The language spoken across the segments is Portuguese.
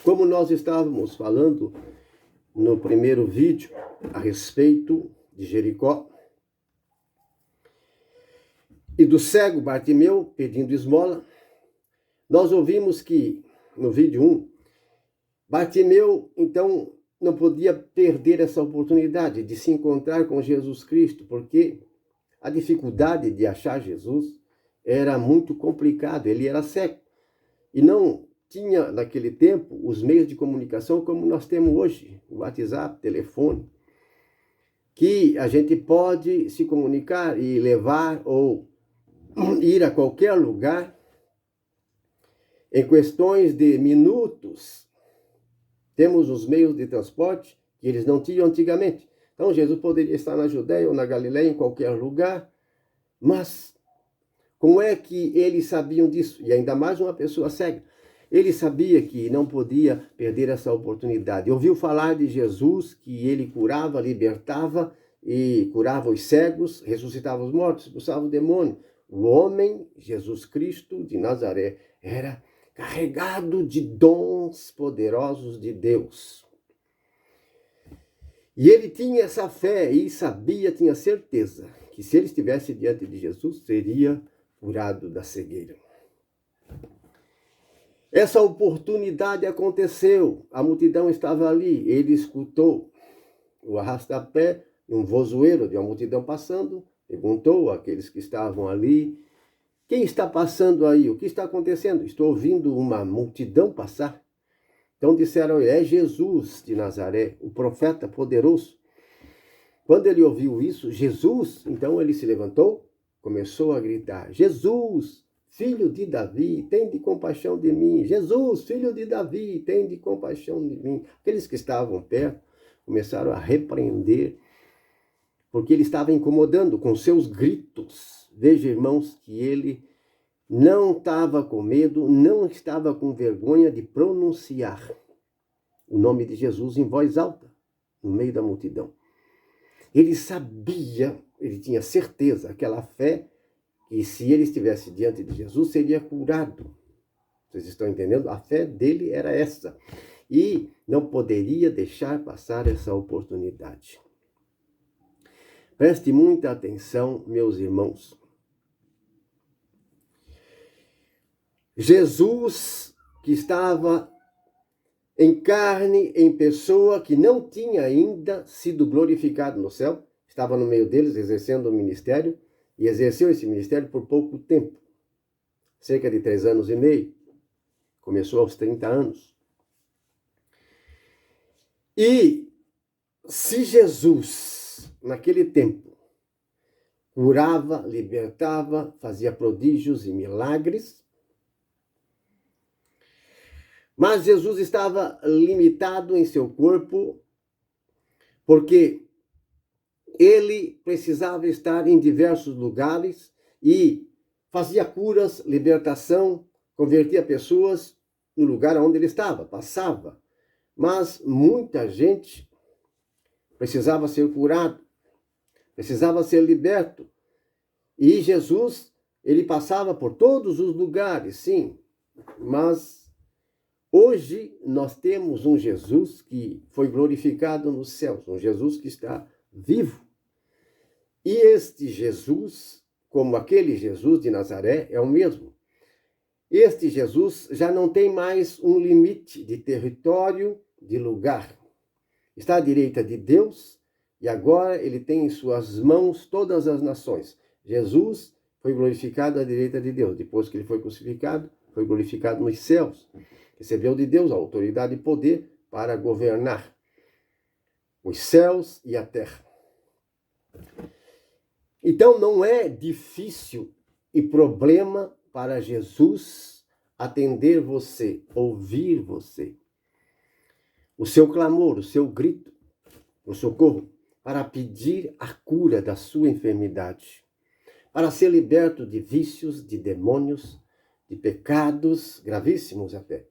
Como nós estávamos falando no primeiro vídeo a respeito de Jericó e do cego Bartimeu pedindo esmola, nós ouvimos que no vídeo 1, Bartimeu então não podia perder essa oportunidade de se encontrar com Jesus Cristo, porque a dificuldade de achar Jesus era muito complicado, ele era cego e não tinha naquele tempo os meios de comunicação como nós temos hoje, o WhatsApp, telefone, que a gente pode se comunicar e levar ou ir a qualquer lugar em questões de minutos. Temos os meios de transporte que eles não tinham antigamente. Então Jesus poderia estar na Judéia ou na Galileia, em qualquer lugar, mas como é que eles sabiam disso? E ainda mais uma pessoa cega. Ele sabia que não podia perder essa oportunidade. Ouviu falar de Jesus, que ele curava, libertava e curava os cegos, ressuscitava os mortos, expulsava o demônio. O homem, Jesus Cristo de Nazaré, era carregado de dons poderosos de Deus. E ele tinha essa fé e sabia, tinha certeza, que se ele estivesse diante de Jesus, seria curado da cegueira. Essa oportunidade aconteceu, a multidão estava ali, ele escutou o arrastapé, um vozoeiro de uma multidão passando, perguntou àqueles que estavam ali, quem está passando aí? O que está acontecendo? Estou ouvindo uma multidão passar. Então disseram, é Jesus de Nazaré, o profeta poderoso. Quando ele ouviu isso, Jesus, então ele se levantou, começou a gritar, Jesus, filho de Davi, tende compaixão de mim. Jesus, filho de Davi, tende compaixão de mim. Aqueles que estavam perto começaram a repreender, porque ele estava incomodando com seus gritos. Veja, irmãos, que ele não estava com medo, não estava com vergonha de pronunciar o nome de Jesus em voz alta, no meio da multidão. Ele sabia, ele tinha certeza, aquela fé, que se ele estivesse diante de Jesus, seria curado. Vocês estão entendendo? A fé dele era essa. E não poderia deixar passar essa oportunidade. Preste muita atenção, meus irmãos. Jesus, que estava em carne, em pessoa, que não tinha ainda sido glorificado no céu, estava no meio deles, exercendo o ministério, e exerceu esse ministério por pouco tempo, cerca de 3 anos e meio. Começou aos 30 anos. E se Jesus, naquele tempo, curava, libertava, fazia prodígios e milagres, mas Jesus estava limitado em seu corpo, porque ele precisava estar em diversos lugares e fazia curas, libertação, convertia pessoas no lugar onde ele estava, passava. Mas muita gente precisava ser curado, precisava ser liberto. E Jesus, ele passava por todos os lugares, sim, mas hoje nós temos um Jesus que foi glorificado nos céus, um Jesus que está vivo. E este Jesus, como aquele Jesus de Nazaré, é o mesmo. Este Jesus já não tem mais um limite de território, de lugar. Está à direita de Deus e agora ele tem em suas mãos todas as nações. Jesus foi glorificado à direita de Deus. Depois que ele foi crucificado, foi glorificado nos céus. Recebeu de Deus a autoridade e poder para governar os céus e a terra. Então não é difícil e problema para Jesus atender você, ouvir você. O seu clamor, o seu grito, o socorro, para pedir a cura da sua enfermidade, para ser liberto de vícios, de demônios, de pecados gravíssimos até.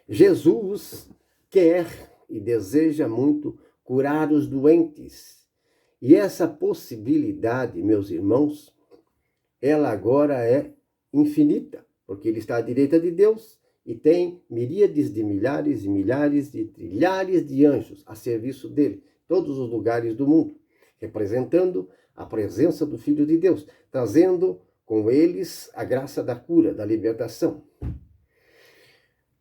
Jesus quer e deseja muito curar os doentes. E essa possibilidade, meus irmãos, ela agora é infinita, porque ele está à direita de Deus e tem miríades de milhares e milhares de trilhares de anjos a serviço dele, todos os lugares do mundo, representando a presença do Filho de Deus, trazendo com eles a graça da cura, da libertação.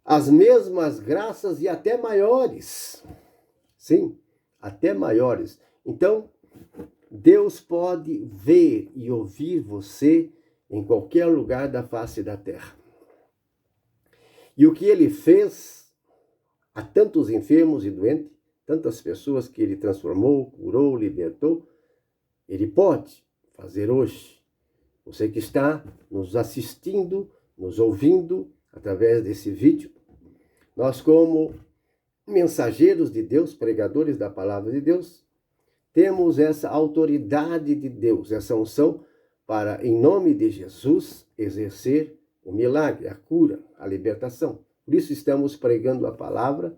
As mesmas graças e até maiores. Sim, até maiores. Então, Deus pode ver e ouvir você em qualquer lugar da face da terra. E o que ele fez a tantos enfermos e doentes, tantas pessoas que ele transformou, curou, libertou, ele pode fazer hoje. Você que está nos assistindo, nos ouvindo através desse vídeo, nós como mensageiros de Deus, pregadores da palavra de Deus, temos essa autoridade de Deus, essa unção para, em nome de Jesus, exercer o milagre, a cura, a libertação. Por isso estamos pregando a palavra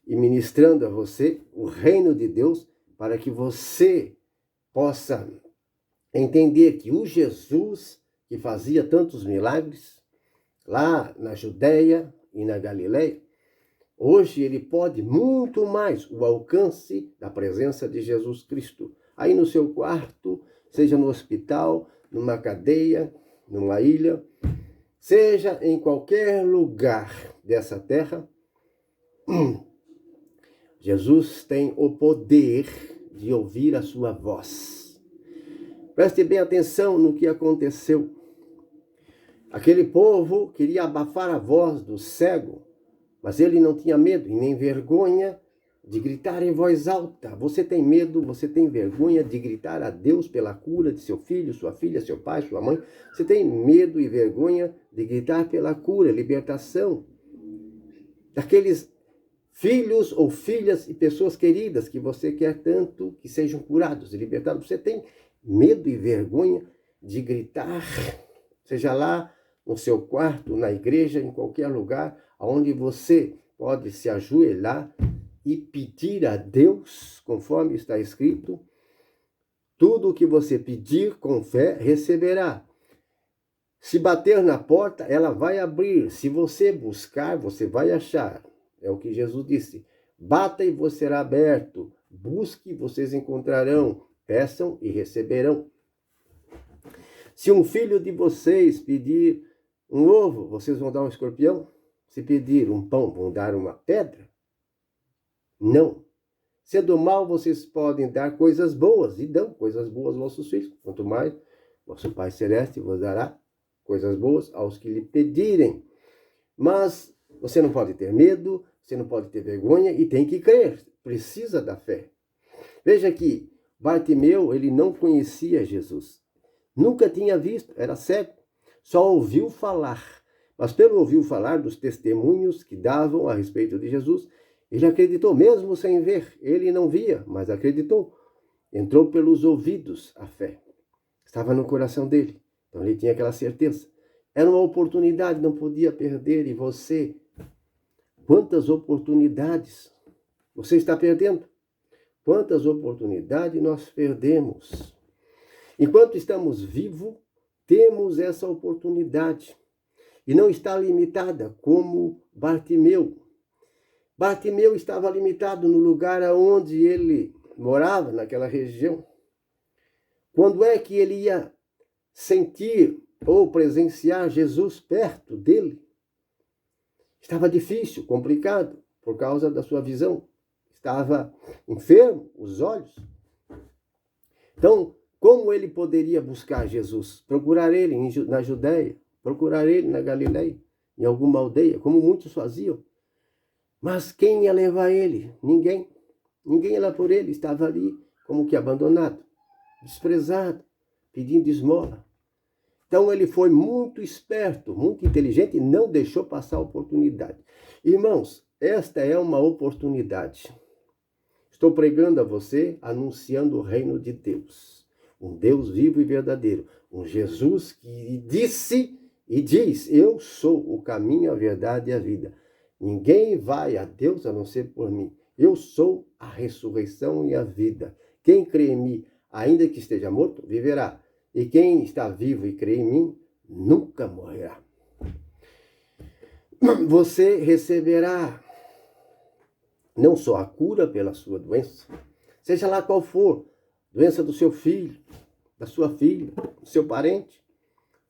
e ministrando a você o reino de Deus, para que você possa entender que o Jesus que fazia tantos milagres lá na Judéia e na Galileia, hoje ele pode muito mais o alcance da presença de Jesus Cristo. Aí no seu quarto, seja no hospital, numa cadeia, numa ilha, seja em qualquer lugar dessa terra, Jesus tem o poder de ouvir a sua voz. Preste bem atenção no que aconteceu. Aquele povo queria abafar a voz do cego, mas ele não tinha medo e nem vergonha de gritar em voz alta. Você tem medo, você tem vergonha de gritar a Deus pela cura de seu filho, sua filha, seu pai, sua mãe? Você tem medo e vergonha de gritar pela cura, libertação daqueles filhos ou filhas e pessoas queridas que você quer tanto que sejam curados e libertados? Você tem medo e vergonha de gritar, seja lá no seu quarto, na igreja, em qualquer lugar, onde você pode se ajoelhar e pedir a Deus, conforme está escrito, tudo o que você pedir com fé, receberá. Se bater na porta, ela vai abrir. Se você buscar, você vai achar. É o que Jesus disse. Bata e você será aberto. Busque e vocês encontrarão. Peçam e receberão. Se um filho de vocês pedir um ovo, vocês vão dar um escorpião? Se pedir um pão, vão dar uma pedra? Não. Sendo mal, vocês podem dar coisas boas, e dão coisas boas aos vossos filhos. Quanto mais, vosso Pai Celeste vos dará coisas boas aos que lhe pedirem. Mas você não pode ter medo, você não pode ter vergonha e tem que crer. Precisa da fé. Veja que Bartimeu, ele não conhecia Jesus. Nunca tinha visto, era cego. Só ouviu falar. Mas pelo ouviu falar dos testemunhos que davam a respeito de Jesus, ele acreditou mesmo sem ver. Ele não via, mas acreditou. Entrou pelos ouvidos a fé. Estava no coração dele. Então ele tinha aquela certeza. Era uma oportunidade, não podia perder. E você, quantas oportunidades você está perdendo? Quantas oportunidades nós perdemos? Enquanto estamos vivos, temos essa oportunidade. E não está limitada como Bartimeu. Bartimeu estava limitado no lugar onde ele morava, naquela região. Quando é que ele ia sentir ou presenciar Jesus perto dele? Estava difícil, complicado, por causa da sua visão. Estava enfermo, os olhos. Então, como ele poderia buscar Jesus? Procurar ele na Judéia, procurar ele na Galileia, em alguma aldeia, como muitos faziam. Mas quem ia levar ele? Ninguém. Ninguém ia lá por ele, estava ali como que abandonado, desprezado, pedindo esmola. Então ele foi muito esperto, muito inteligente e não deixou passar a oportunidade. Irmãos, esta é uma oportunidade. Estou pregando a você, anunciando o reino de Deus. Um Deus vivo e verdadeiro. Um Jesus que disse e diz, eu sou o caminho, a verdade e a vida. Ninguém vai a Deus a não ser por mim. Eu sou a ressurreição e a vida. Quem crê em mim, ainda que esteja morto, viverá. E quem está vivo e crê em mim, nunca morrerá. você receberá não só a cura pela sua doença, seja lá qual for, doença do seu filho, da sua filha, do seu parente,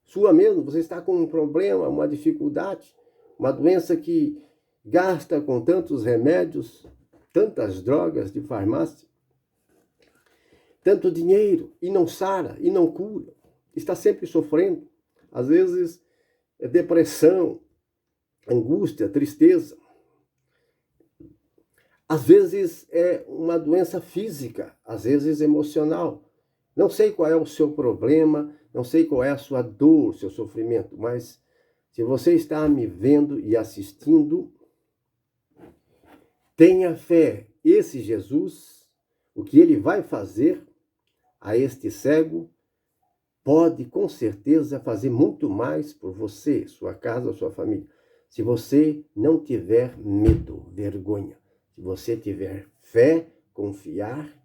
sua mesmo, você está com um problema, uma dificuldade, uma doença que gasta com tantos remédios, tantas drogas de farmácia, tanto dinheiro, e não sara, e não cura, está sempre sofrendo, às vezes é depressão, angústia, tristeza, às vezes é uma doença física, às vezes emocional. Não sei qual é o seu problema, não sei qual é a sua dor, seu sofrimento, mas se você está me vendo e assistindo, tenha fé. Esse Jesus, o que ele vai fazer a este cego, pode com certeza fazer muito mais por você, sua casa, sua família. Se você não tiver medo, vergonha. Se você tiver fé, confiar,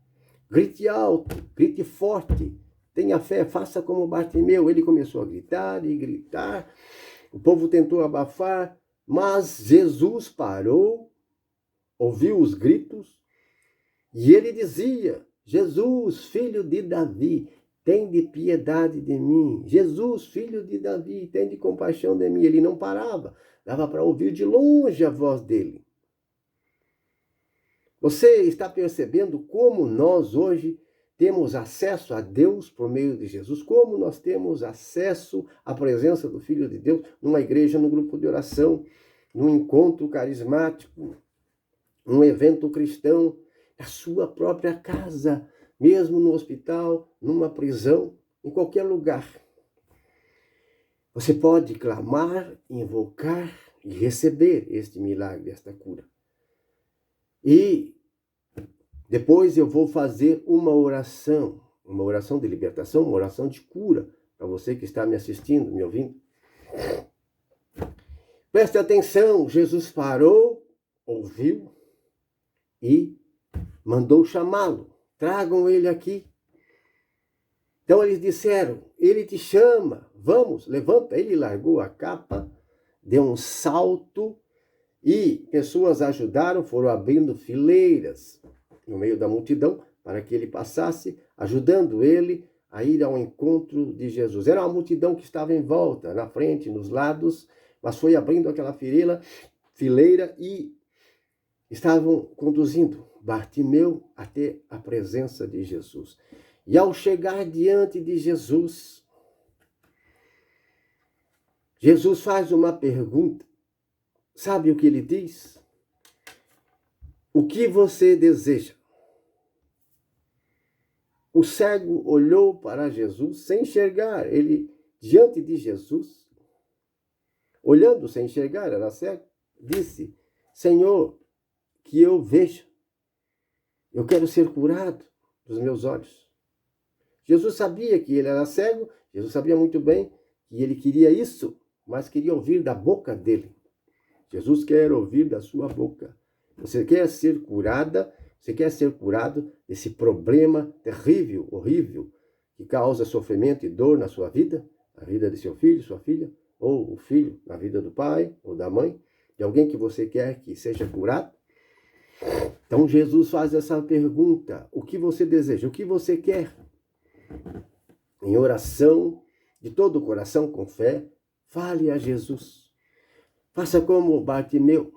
grite alto, grite forte, tenha fé, faça como Bartimeu. Ele começou a gritar e gritar, o povo tentou abafar, mas Jesus parou, ouviu os gritos, e ele dizia: Jesus, filho de Davi, tende piedade de mim. Jesus, filho de Davi, tende compaixão de mim. Ele não parava, dava para ouvir de longe a voz dele. Você está percebendo como nós hoje temos acesso a Deus por meio de Jesus? Como nós temos acesso à presença do Filho de Deus numa igreja, num grupo de oração, num encontro carismático, num evento cristão, na sua própria casa, mesmo no hospital, numa prisão, em qualquer lugar. Você pode clamar, invocar e receber este milagre, esta cura. E depois eu vou fazer uma oração de libertação, uma oração de cura, para você que está me assistindo, me ouvindo. Preste atenção, Jesus parou, ouviu e mandou chamá-lo. Tragam ele aqui. Então eles disseram: ele te chama, vamos, levanta. Ele largou a capa, deu um salto e pessoas ajudaram, foram abrindo fileiras no meio da multidão para que ele passasse, ajudando ele a ir ao encontro de Jesus. Era uma multidão que estava em volta, na frente, nos lados, mas foi abrindo aquela fileira e estavam conduzindo Bartimeu até a presença de Jesus. E ao chegar diante de Jesus, Jesus faz uma pergunta. Sabe o que ele diz? O que você deseja? O cego olhou para Jesus sem enxergar. Ele, diante de Jesus, olhando sem enxergar, era cego, disse: Senhor, que eu veja. Eu quero ser curado dos meus olhos. Jesus sabia que ele era cego, Jesus sabia muito bem que ele queria isso, mas queria ouvir da boca dele. Jesus quer ouvir da sua boca. Você quer ser curada, você quer ser curado desse problema terrível, horrível, que causa sofrimento e dor na sua vida, na vida de seu filho, sua filha, ou o filho na vida do pai ou da mãe, de alguém que você quer que seja curado? Então Jesus faz essa pergunta: o que você deseja? O que você quer? Em oração, de todo o coração, com fé, fale a Jesus. Faça como Bartimeu.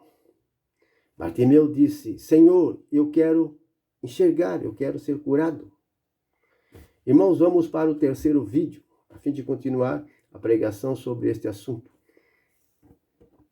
Bartimeu disse: Senhor, eu quero enxergar, eu quero ser curado. Irmãos, vamos para o terceiro vídeo, a fim de continuar a pregação sobre este assunto.